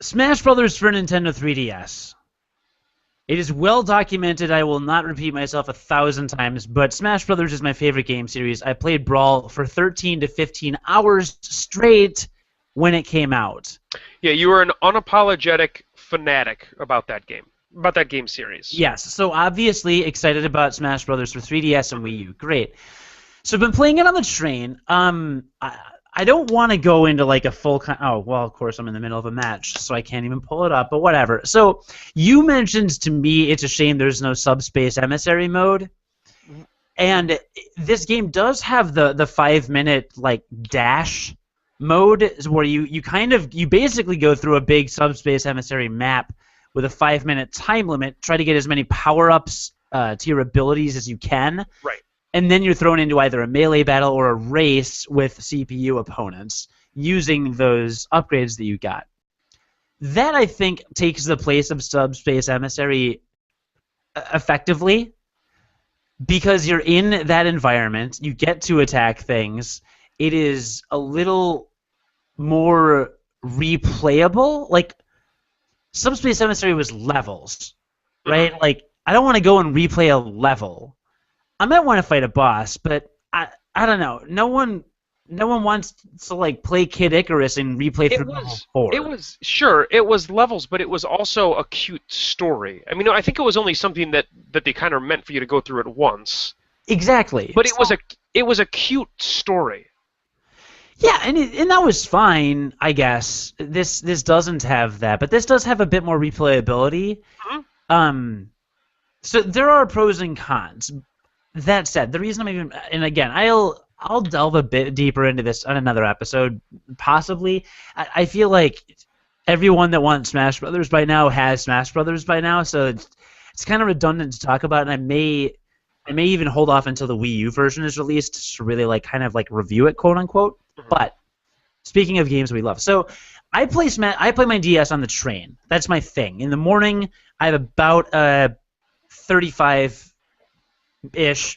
Smash Brothers for Nintendo 3DS. It is well documented. I will not repeat myself 1,000 times, but Smash Brothers is my favorite game series. I played Brawl for 13 to 15 hours straight when it came out. Yeah, you were an unapologetic fanatic about that game series. Yes, so obviously excited about Smash Brothers for 3DS and Wii U. Great. So I've been playing it on the train. I don't want to go into like a full oh, well, of course I'm in the middle of a match, so I can't even pull it up, but whatever. So you mentioned to me it's a shame there's no Subspace Emissary mode. And this game does have the 5-minute like dash mode where you basically go through a big Subspace Emissary map with a 5-minute time limit, try to get as many power-ups to your abilities as you can. Right. And then you're thrown into either a melee battle or a race with CPU opponents using those upgrades that you got. That, I think, takes the place of Subspace Emissary effectively because you're in that environment, you get to attack things, it is a little more replayable. Like, Subspace Emissary was levels, right? Like, I don't want to go and replay a level. I might want to fight a boss, but I don't know. No one wants to like play Kid Icarus and replay through level 4. It was levels, but it was also a cute story. I mean, I think it was only something that they kind of meant for you to go through at once. Exactly. But it was a cute story. Yeah, and that was fine, I guess. This doesn't have that, but this does have a bit more replayability. Mm-hmm. So there are pros and cons. That said, the reason I'm even, and again, I'll delve a bit deeper into this on another episode, possibly. I feel like everyone that wants Smash Brothers by now has Smash Brothers by now, so it's kind of redundant to talk about, and I may even hold off until the Wii U version is released to really like kind of like review it, quote unquote. Mm-hmm. But speaking of games we love, so I play my DS on the train. That's my thing. In the morning, I have about a 35-ish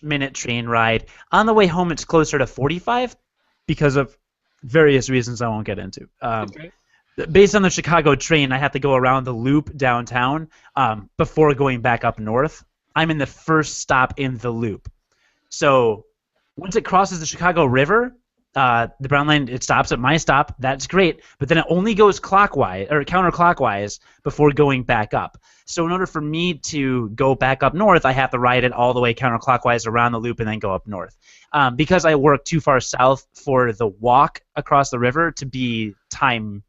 minute train ride. On the way home, it's closer to 45 because of various reasons I won't get into. Okay. Based on the Chicago train, I have to go around the loop downtown before going back up north. I'm in the first stop in the loop. So once it crosses the Chicago River, the Brown Line, it stops at my stop. That's great. But then it only goes clockwise or counterclockwise before going back up. So in order for me to go back up north, I have to ride it all the way counterclockwise around the loop and then go up north. Because I work too far south for the walk across the river to be time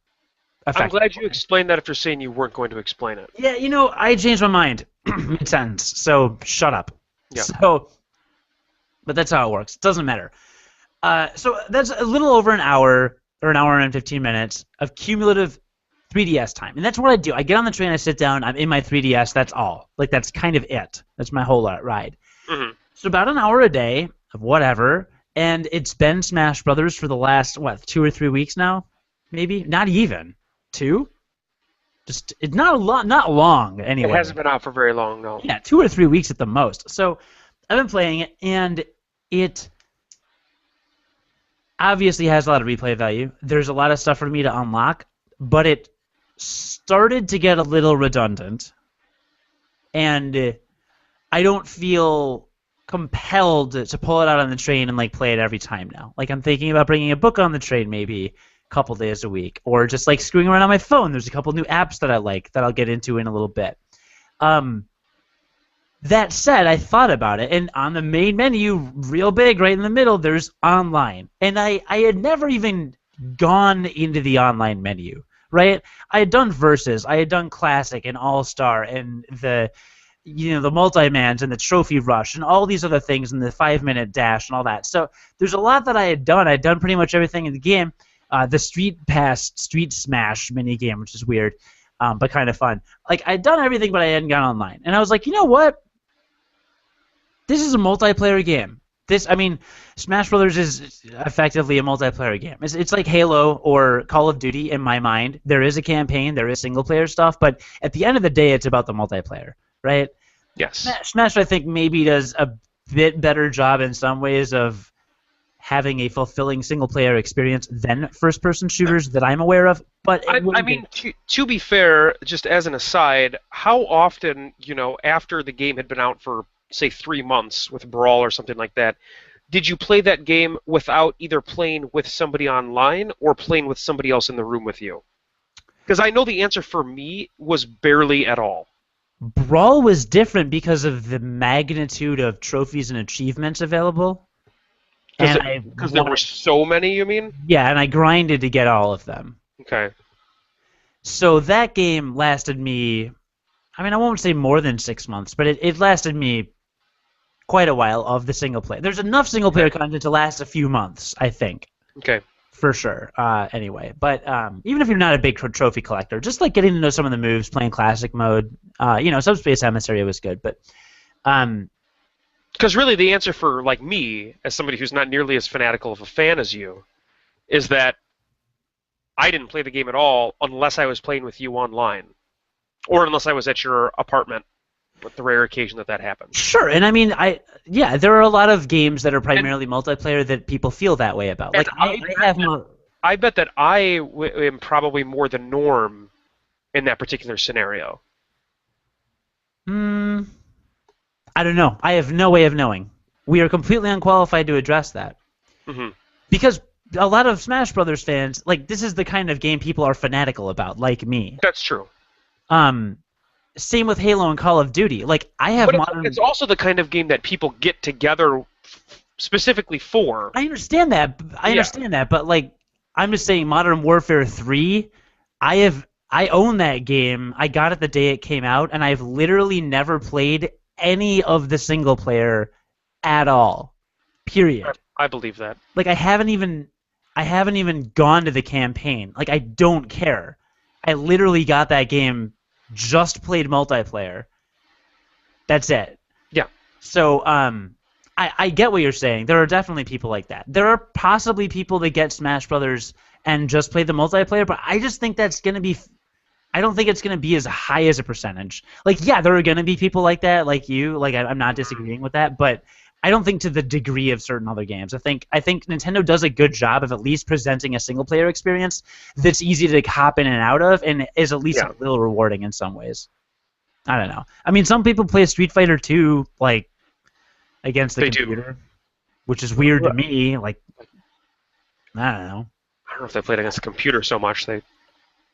effective. I'm glad you explained that after saying you weren't going to explain it. Yeah, I changed my mind mid-sentence, so shut up. Yeah. But that's how it works. It doesn't matter. So that's a little over an hour or an hour and 15 minutes of cumulative 3DS time. And that's what I do. I get on the train, I sit down, I'm in my 3DS, that's all. Like, that's kind of it. That's my whole ride. Mm-hmm. So about an hour a day of whatever, and it's been Smash Brothers for the last, 2 or 3 weeks now? Maybe? Not even. 2? Just, it's not long, anyway. It hasn't been out for very long, no. Yeah, 2 or 3 weeks at the most. So I've been playing it, and it obviously has a lot of replay value. There's a lot of stuff for me to unlock, but it started to get a little redundant, and I don't feel compelled to pull it out on the train and like play it every time now. Like, I'm thinking about bringing a book on the train maybe a couple days a week, or just like screwing around on my phone. There's a couple new apps that I like that I'll get into in a little bit. That said, I thought about it, and on the main menu, real big, right in the middle, there's online. And I had never even gone into the online menu, right? I had done Versus, I had done Classic and All-Star, and the multi-mans and the Trophy Rush and all these other things, and the 5-minute dash and all that. So there's a lot that I had done. I'd done pretty much everything in the game. The Street Smash minigame, which is weird, but kind of fun. Like, I'd done everything, but I hadn't gone online. And I was like, you know what? This is a multiplayer game. Smash Brothers is effectively a multiplayer game. It's like Halo or Call of Duty in my mind. There is a campaign, there is single-player stuff, but at the end of the day, it's about the multiplayer, right? Yes. Smash, I think, maybe does a bit better job in some ways of having a fulfilling single-player experience than first-person shooters that I'm aware of. But I mean, to be fair, just as an aside, how often, after the game had been out for, say, 3 months with Brawl or something like that, did you play that game without either playing with somebody online or playing with somebody else in the room with you? Because I know the answer for me was barely at all. Brawl was different because of the magnitude of trophies and achievements available. Because there were so many, you mean? Yeah, and I grinded to get all of them. Okay. So that game lasted me, I mean, I won't say more than 6 months, but it lasted me quite a while of the single player. There's enough single player content to last a few months, I think. Okay. For sure. Anyway, but even if you're not a big trophy collector, just like getting to know some of the moves, playing classic mode, Subspace Emissary was good, but because really the answer for like me, as somebody who's not nearly as fanatical of a fan as you, is that I didn't play the game at all unless I was playing with you online, or unless I was at your apartment, with the rare occasion that happened. Sure, and I mean, there are a lot of games that are primarily multiplayer that people feel that way about. Like I bet that I am probably more the norm in that particular scenario. I don't know. I have no way of knowing. We are completely unqualified to address that. Mm-hmm. Because a lot of Smash Brothers fans, like, this is the kind of game people are fanatical about, like me. That's true. Same with Halo and Call of Duty. Like, I have But it's also the kind of game that people get together specifically for. I understand that. But like, I'm just saying, Modern Warfare 3, I own that game. I got it the day it came out, and I've literally never played any of the single player at all. Period. I believe that. Like, I haven't even gone to the campaign. Like, I don't care. I literally got that game, just played multiplayer. That's it. Yeah. So, I get what you're saying. There are definitely people like that. There are possibly people that get Smash Brothers and just play the multiplayer, but I just think that's going to be... I don't think it's going to be as high as a percentage. Like, yeah, there are going to be people like that, like you. Like, I'm not disagreeing with that, but I don't think to the degree of certain other games. I think Nintendo does a good job of at least presenting a single-player experience that's easy to hop in and out of and is at least a little rewarding in some ways. I don't know. I mean, some people play Street Fighter 2, like, against the computer, which is weird to me. Like, I don't know. I don't know if they played against the computer so much. They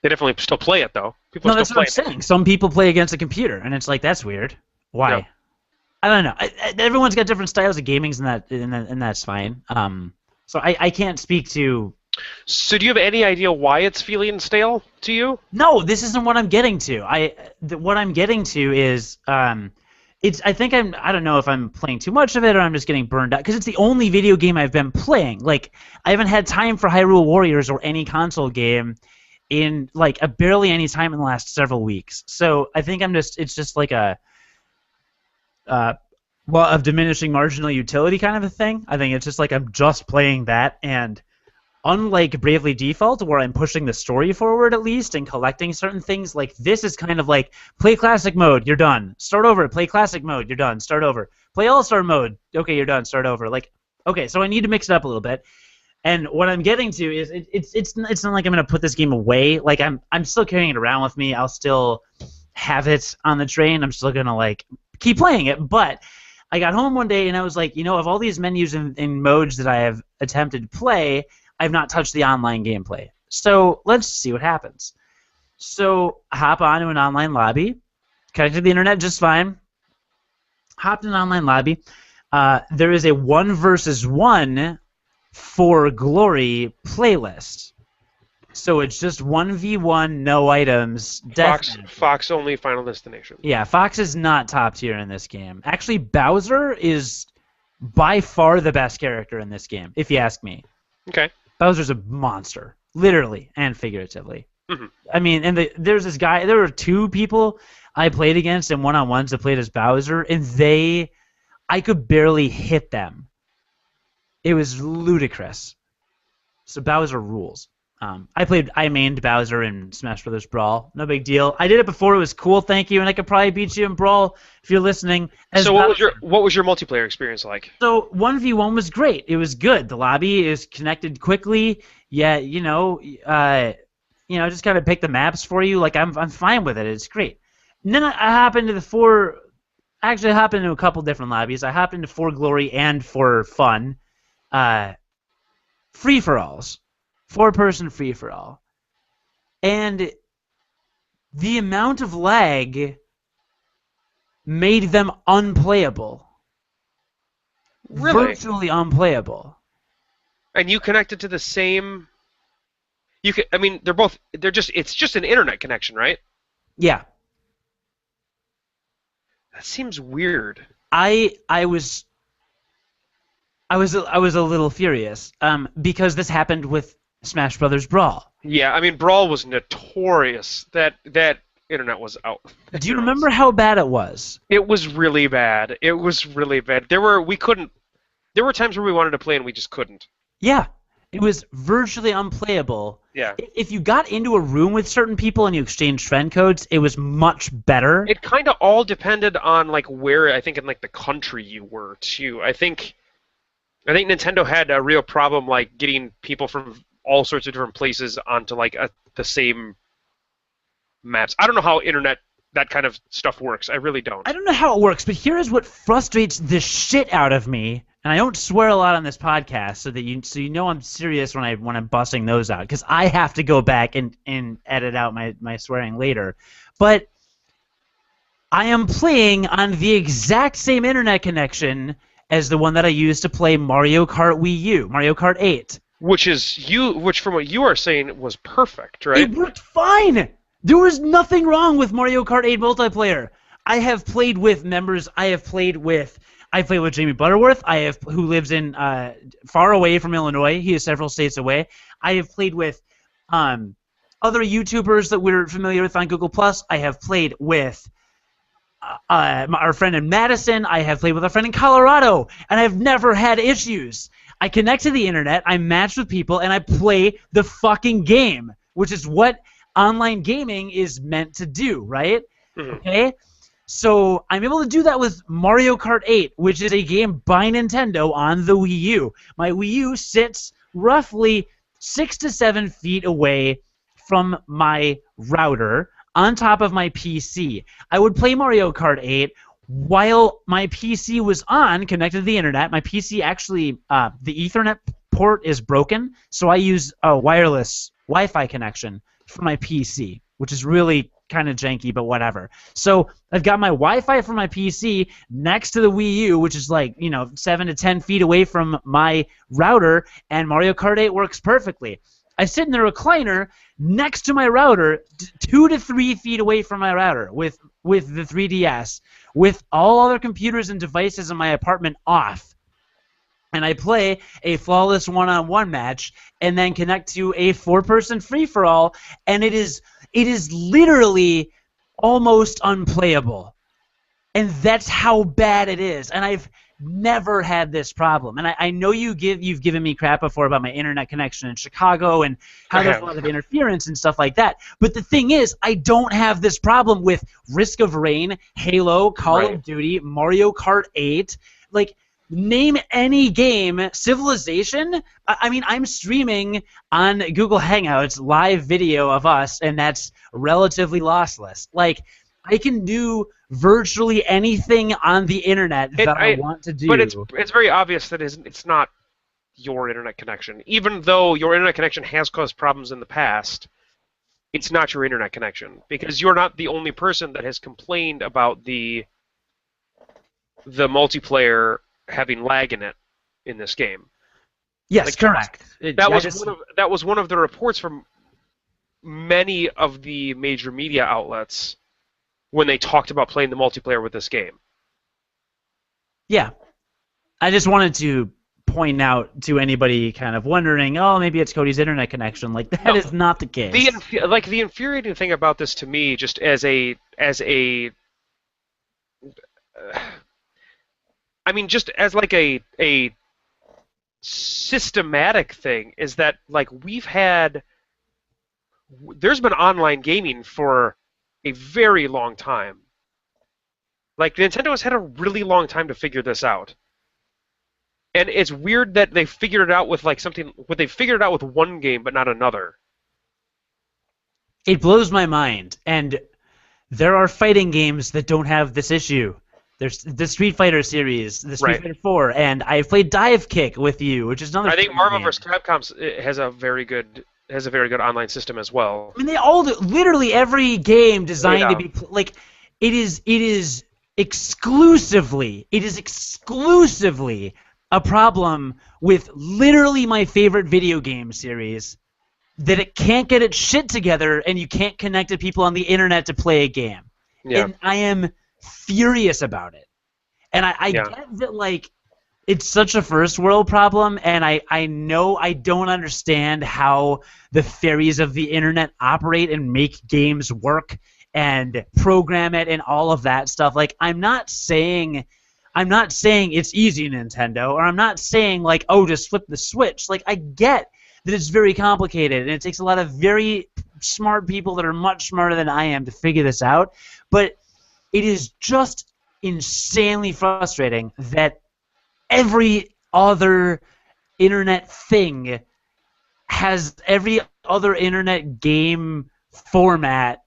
definitely still play it, though. People no, that's what I'm saying. Some people play against a computer, and it's like, that's weird. Why? Yeah. I don't know. Everyone's got different styles of gaming, and that's fine. So I can't speak to... So do you have any idea why it's feeling stale to you? No, this isn't what I'm getting to. What I'm getting to is... I don't know if I'm playing too much of it or I'm just getting burned out, because it's the only video game I've been playing. Like, I haven't had time for Hyrule Warriors or any console game in like barely any time in the last several weeks. So I think it's just like a of diminishing marginal utility kind of a thing. I think it's just like I'm just playing that, and unlike Bravely Default, where I'm pushing the story forward at least and collecting certain things, like this is kind of like play classic mode, you're done. Start over, play classic mode, you're done. Start over. Play all-star mode, okay, you're done. Start over. Like, okay, so I need to mix it up a little bit. And what I'm getting to is it's not like I'm gonna put this game away. Like I'm still carrying it around with me. I'll still have it on the train. I'm still gonna like keep playing it. But I got home one day and I was like, of all these menus and modes that I have attempted to play, I've not touched the online gameplay. So let's see what happens. So hop onto an online lobby, connected to the internet just fine. Hopped in an online lobby. There is a 1 versus 1 for Glory playlist. So it's just 1v1, no items. Fox only Final Destination. Yeah, Fox is not top tier in this game. Actually, Bowser is by far the best character in this game, if you ask me. Okay. Bowser's a monster, literally and figuratively. Mm-hmm. I mean, and there's this guy. There were 2 people I played against in one-on-ones that played as Bowser, and I could barely hit them. It was ludicrous. So Bowser rules. I mained Bowser in Smash Brothers Brawl. No big deal. I did it before. It was cool. Thank you. And I could probably beat you in Brawl if you're listening. As So Bowser. what was your multiplayer experience like? So 1v1 was great. It was good. The lobby is connected quickly. Yeah, just kind of pick the maps for you. Like I'm fine with it. It's great. And then I hop into the four. Actually, I hop into a couple different lobbies. I hopped into For Glory and For Fun, free for alls, 4-person free for all, and the amount of lag made them unplayable. Really? Virtually unplayable. And you connected to the same. I mean, it's just an internet connection, right? Yeah. That seems weird. I was a little furious because this happened with Smash Brothers Brawl. Yeah, I mean, Brawl was notorious. That internet was out. Do you remember how bad it was? It was really bad. It was really bad. There were times where we wanted to play and we just couldn't. Yeah. It was virtually unplayable. Yeah. If you got into a room with certain people and you exchanged friend codes, it was much better. It kind of all depended on like where, I think, in like the country you were too. I think Nintendo had a real problem like getting people from all sorts of different places onto like the same maps. I don't know how internet that kind of stuff works. I really don't. I don't know how it works, but here is what frustrates the shit out of me. And I don't swear a lot on this podcast, so you know I'm serious when I'm busting those out, because I have to go back and edit out my swearing later. But I am playing on the exact same internet connection as the one that I used to play Mario Kart Wii U, Mario Kart 8. Which from what you are saying was perfect, right? It worked fine. There was nothing wrong with Mario Kart 8 multiplayer. I have played with members. I played with Jamie Butterworth, who lives in far away from Illinois. He is several states away. I have played with other YouTubers that we're familiar with on Google+. I have played with our friend in Madison. I have played with a friend in Colorado, and I've never had issues. I connect to the internet, I match with people, and I play the fucking game, which is what online gaming is meant to do, right? Mm-hmm. Okay? So I'm able to do that with Mario Kart 8, which is a game by Nintendo on the Wii U. My Wii U sits roughly 6 to 7 feet away from my router on top of my PC. I would play Mario Kart 8 while my PC was connected to the internet. My PC actually, the Ethernet port is broken, so I use a wireless Wi-Fi connection for my PC, which is really kind of janky, but whatever. So I've got my Wi-Fi from my PC next to the Wii U, which is 7 to 10 feet away from my router, and Mario Kart 8 works perfectly. I sit in the recliner next to my router, 2 to 3 feet away from my router, with the 3DS, with all other computers and devices in my apartment off. And I play a flawless one-on-one match, and then connect to a 4-person free-for-all, and it is literally almost unplayable. And that's how bad it is. And I've never had this problem. And I know you've given me crap before about my internet connection in Chicago and how there's a lot of interference and stuff like that. But the thing is, I don't have this problem with Risk of Rain, Halo, Call of Duty, Mario Kart 8. Like, name any game, Civilization. I mean, I'm streaming on Google Hangouts live video of us, and that's relatively lossless. Like, I can do virtually anything on the internet that I want to do. But it's very obvious that it's not your internet connection. Even though your internet connection has caused problems in the past, it's not your internet connection, because you're not the only person that has complained about the multiplayer having lag in this game. Yes, correct. That was one of the reports from many of the major media outlets when they talked about playing the multiplayer with this game. Yeah. I just wanted to point out to anybody kind of wondering, oh, maybe it's Cody's internet connection. Like, that is not the case. The infuriating thing about this to me, just as a I mean, just as like a systematic thing, is that like we've had there's been online gaming for a very long time. Like Nintendo has had a really long time to figure this out. And it's weird that they figured it out with like something, but they figured it out with one game but not another. It blows my mind. And there are fighting games that don't have this issue. There's the Street Fighter series, the Street Right. Fighter 4, and I've played Dive Kick with you, which is another. I think fighting Marvel game. vs. Capcom has a very good online system as well. I mean, they all do, literally every game designed Yeah. to be like, it is exclusively a problem with literally my favorite video game series that it can't get its shit together and you can't connect to people on the internet to play a game. Yeah. And I am furious about it. And I Yeah. get that, like, it's such a first world problem, and I know I don't understand how the fairies of the internet operate and make games work and program it and all of that stuff. Like, I'm not saying it's easy, Nintendo, or I'm not saying, like, oh, just flip the switch. Like, I get that it's very complicated and it takes a lot of very smart people that are much smarter than I am to figure this out, but it is just insanely frustrating that every other internet thing has every other internet game format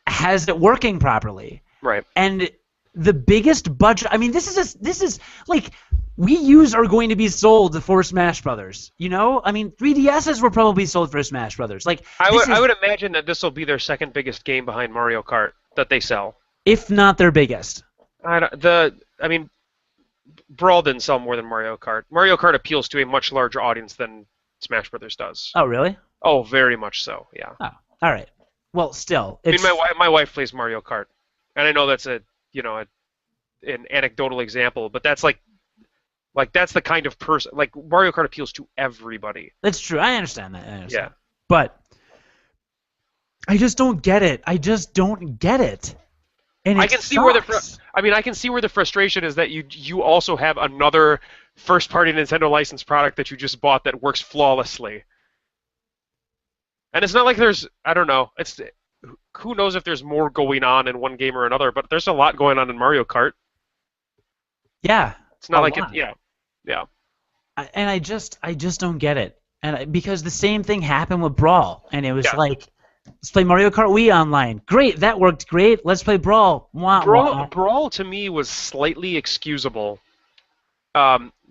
has it working properly. Right. And the biggest budget, I mean, this is like Wii U's are going to be sold for Smash Brothers. You know, I mean, 3DSs were probably sold for Smash Brothers. Like, I would imagine that this will be their second biggest game behind Mario Kart that they sell. if not their biggest. I mean, Brawl didn't sell more than Mario Kart. Mario Kart appeals to a much larger audience than Smash Brothers does. Oh, really? Oh, very much so. Yeah. Oh, all right. Well, still, I it's, mean, my wife plays Mario Kart, and I know that's an anecdotal example, but that's like that's the kind of person, like, Mario Kart appeals to everybody. that's true. I understand that. Yeah. But I just don't get it. And I it can see where sucks. I can see where the frustration is that you also have another first-party Nintendo licensed product that you just bought that works flawlessly. And it's not like I don't know, who knows if there's more going on in one game or another, but there's a lot going on in Mario Kart. Yeah. It's not a like lot. yeah. And I just don't get it. Because the same thing happened with Brawl, and it was Yeah. like, let's play Mario Kart Wii online. Great, that worked great. Let's play Brawl. Wah, wah. Brawl to me was slightly excusable.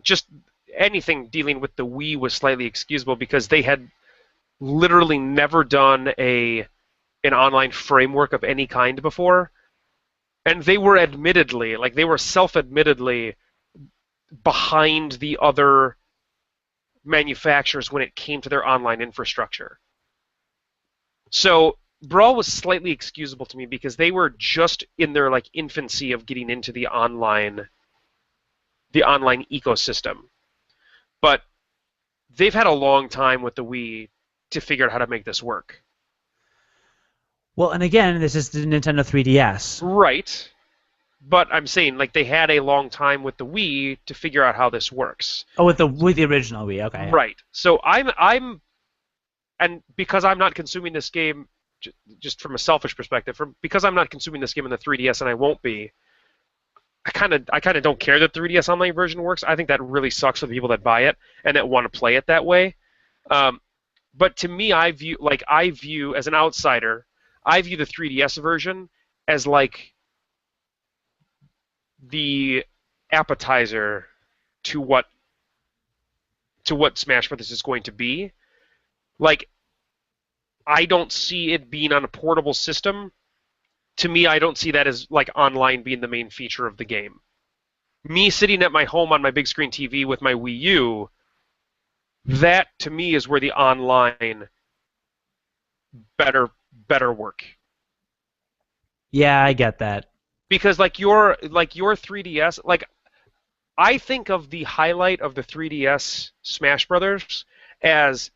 Just anything dealing with the Wii was slightly excusable because they had literally never done an online framework of any kind before, and they were self-admittedly behind the other manufacturers when it came to their online infrastructure. So Brawl was slightly excusable to me because they were just in their infancy of getting into the online ecosystem. But they've had a long time with the Wii to figure out how to make this work. Well, and again, this is the Nintendo 3DS. Right. But I'm saying, they had a long time with the Wii to figure out how this works. Oh, with the original Wii, okay. Right. So and because I'm not consuming this game, just from a selfish perspective, because I'm not consuming this game in the 3DS and I won't be, I kind of don't care that the 3DS online version works. I think that really sucks for the people that buy it and that want to play it that way. But to me, I view as an outsider, I view the 3DS version as the appetizer to what Smash Brothers is going to be. I don't see it being on a portable system. To me, I don't see that as online being the main feature of the game. Me sitting at my home on my big screen TV with my Wii U, that to me is where the online better work. Yeah, I get that. Because your 3DS, I think of the highlight of the 3DS Smash Brothers as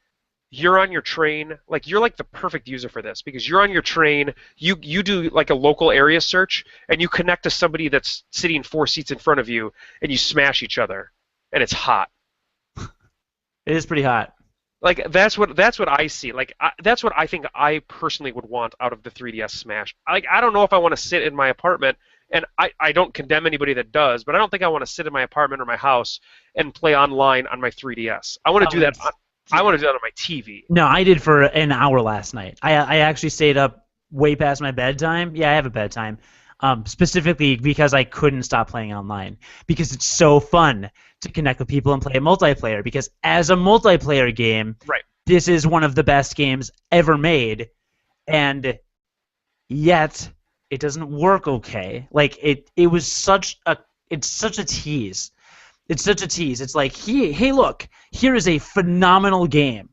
you're on your train, you're the perfect user for this because you're on your train, you do a local area search and you connect to somebody that's sitting 4 seats in front of you and you smash each other and it's hot. It is pretty hot. Like that's what I see. Like that's what I think I personally would want out of the 3DS Smash. Like I don't know if I want to sit in my apartment, and I don't condemn anybody that does, but I don't think I want to sit in my apartment or my house and play online on my 3DS. I want to do that. I want to do that on my TV. No, I did for an hour last night. I actually stayed up way past my bedtime. Yeah, I have a bedtime. Specifically because I couldn't stop playing online. Because it's so fun to connect with people and play a multiplayer. Because as a multiplayer game, Right. this is one of the best games ever made. And yet, it doesn't work okay. Like, it's such a tease. It's such a tease. It's like, hey, look, here is a phenomenal game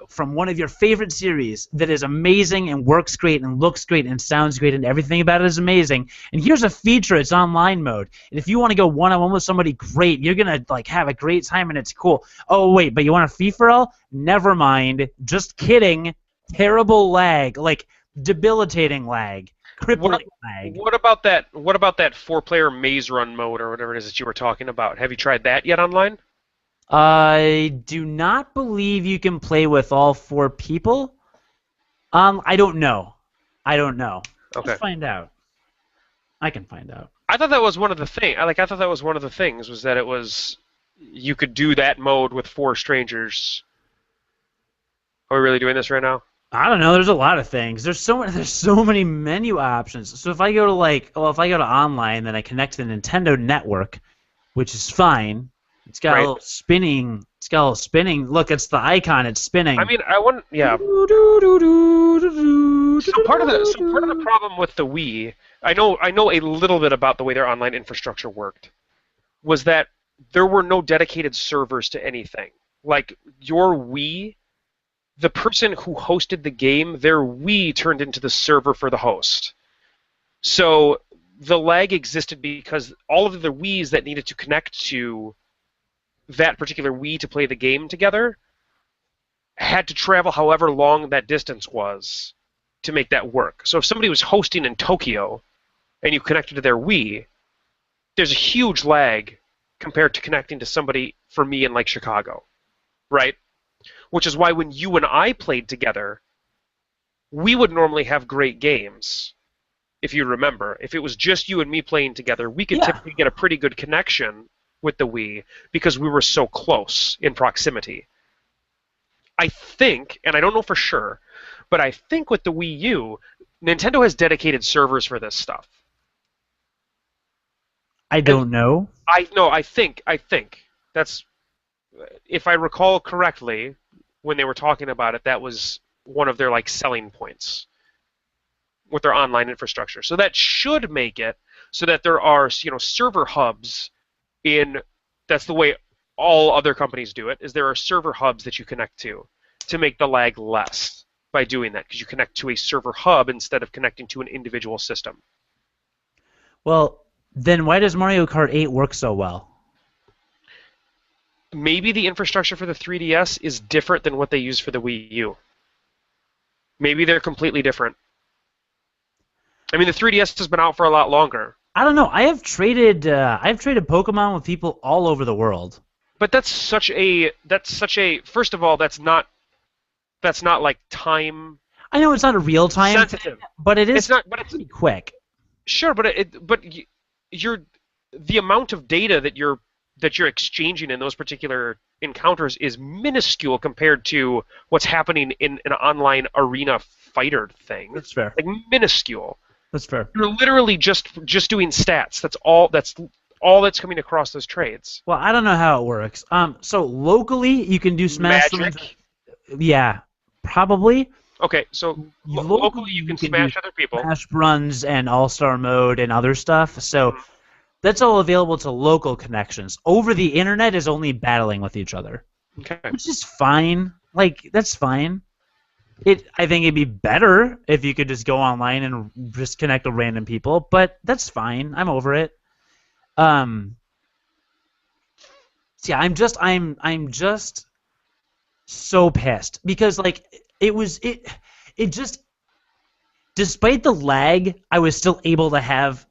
from one of your favorite series that is amazing and works great and looks great and sounds great and everything about it is amazing. And here's a feature, it's online mode. And if you want to go one-on-one with somebody, great. You're gonna like have a great time and it's cool. Oh wait, but you want a free-for-all? Never mind. Just kidding. Terrible lag, like debilitating lag. Crippling lag. What about that? What about that 4-player maze run mode or whatever it is that you were talking about? Have you tried that yet online? I do not believe you can play with all 4 people. I don't know. Okay. Let's find out. I can find out. I thought that was one of the things. I thought that was one of the things was that it was you could do that mode with 4 strangers. Are we really doing this right now? I don't know. There's a lot of things. There's so many menu options. So if I go to online, then I connect to the Nintendo Network, which is fine. It's got a little spinning. Look, it's the icon. It's spinning. I mean, I wouldn't. Yeah. So part of the problem with the Wii, I know a little bit about the way their online infrastructure worked, was that there were no dedicated servers to anything. Like your Wii, the person who hosted the game, their Wii turned into the server for the host. So the lag existed because all of the Wiis that needed to connect to that particular Wii to play the game together had to travel however long that distance was to make that work. So if somebody was hosting in Tokyo and you connected to their Wii, there's a huge lag compared to connecting to somebody for me in like Chicago, right? Which is why when you and I played together, we would normally have great games. If you remember, if it was just you and me playing together, we could typically get a pretty good connection with the Wii because we were so close in proximity. I think, and I don't know for sure, but I think with the Wii U, Nintendo has dedicated servers for this stuff. I don't know. I think that's, if I recall correctly, when they were talking about it, that was one of their like selling points with their online infrastructure. So that should make it so that there are, server hubs that's the way all other companies do it, is there are server hubs that you connect to make the lag less by doing that, because you connect to a server hub instead of connecting to an individual system. Well, then why does Mario Kart 8 work so well? Maybe the infrastructure for the 3DS is different than what they use for the Wii U. Maybe they're completely different. I mean, the 3DS has been out for a lot longer. I don't know. I've traded Pokemon with people all over the world. But that's such a first of all, that's not like time. I know it's not a real time sensitive, but it is. It's not, but it's pretty quick. Sure, but the amount of data that you're exchanging in those particular encounters is minuscule compared to what's happening in an online arena fighter thing. That's fair. Like minuscule. That's fair. You're literally just doing stats. That's all that's coming across those trades. Well, I don't know how it works. So locally you can do Smash. Magic? Yeah, probably. Okay, so locally you can smash other people. Smash runs and All-Star mode and other stuff. So that's all available to local connections. Over the internet is only battling with each other. Okay. Which is fine. Like, that's fine. I think it'd be better if you could just go online and just connect with random people, but that's fine. I'm over it. Yeah, I'm just so pissed because like it just, despite the lag, I was still able to have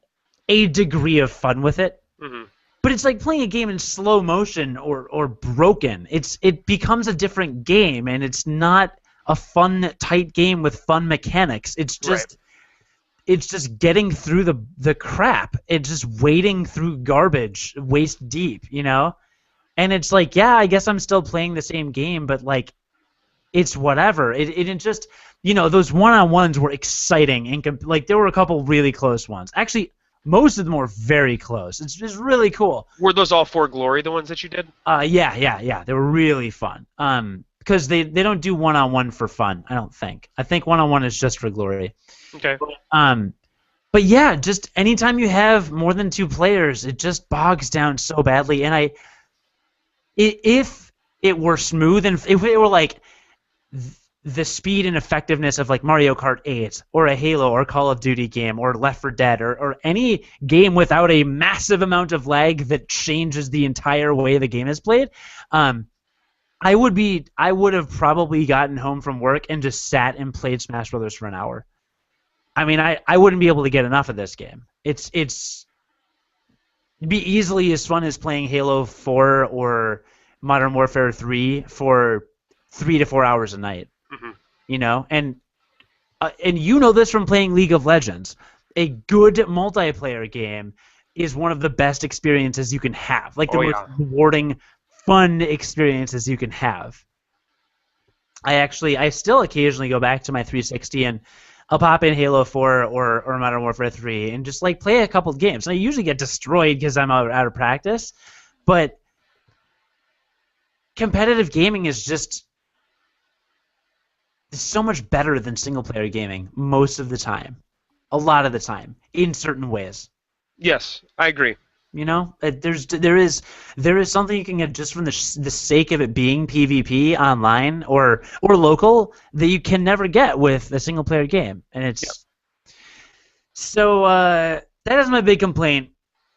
a degree of fun with it. Mm-hmm. but it's like playing a game in slow motion or broken. It becomes a different game, and it's not a fun, tight game with fun mechanics. It's just it's just getting through the crap. It's just wading through garbage, waist deep, you know? And it's like, yeah, I guess I'm still playing the same game, but like, it's whatever. It just, you know, those one-on-ones were exciting, and like there were a couple really close ones. Actually, most of them were very close. It's just really cool. Were those all for Glory, the ones that you did? Yeah. They were really fun. Because they don't do one-on-one for fun, I don't think. I think one-on-one is just for Glory. Okay. But yeah, just anytime you have more than 2 players, it just bogs down so badly. And if it were smooth, and if it were like the speed and effectiveness of like Mario Kart 8 or a Halo or Call of Duty game or Left 4 Dead or any game without a massive amount of lag that changes the entire way the game is played, I would have probably gotten home from work and just sat and played Smash Brothers for an hour. I mean, I wouldn't be able to get enough of this game. It'd be easily as fun as playing Halo 4 or Modern Warfare 3 for 3 to 4 hours a night. Mm-hmm. You know, and you know this from playing League of Legends. A good multiplayer game is one of the best experiences you can have. Like the most rewarding, fun experiences you can have. I still occasionally go back to my 360 and I'll pop in Halo 4 or Modern Warfare 3 and just like play a couple of games. And I usually get destroyed because I'm out of practice, but competitive gaming is just so much better than single-player gaming most of the time, a lot of the time, in certain ways. Yes, I agree. You know, there is something you can get just from the sake of it being PvP online or local that you can never get with a single player game, and it's so that is my big complaint,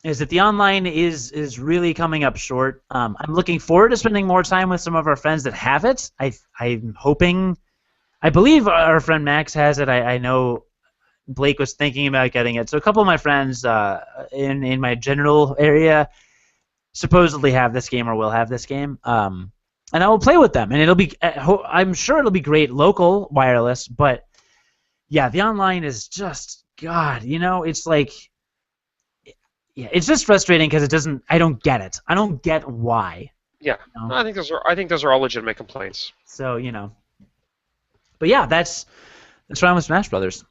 is that the online is really coming up short. I'm looking forward to spending more time with some of our friends that have it. I'm hoping, I believe our friend Max has it. I know Blake was thinking about getting it. So a couple of my friends in my general area supposedly have this game or will have this game. And I will play with them. And it'll be, I'm sure it'll be great local wireless. But yeah, the online is just, God, you know, it's like, yeah, it's just frustrating because I don't get it. I don't get why. Yeah, you know? I think those are all legitimate complaints. So, you know. But yeah, that's why I'm with Smash Brothers.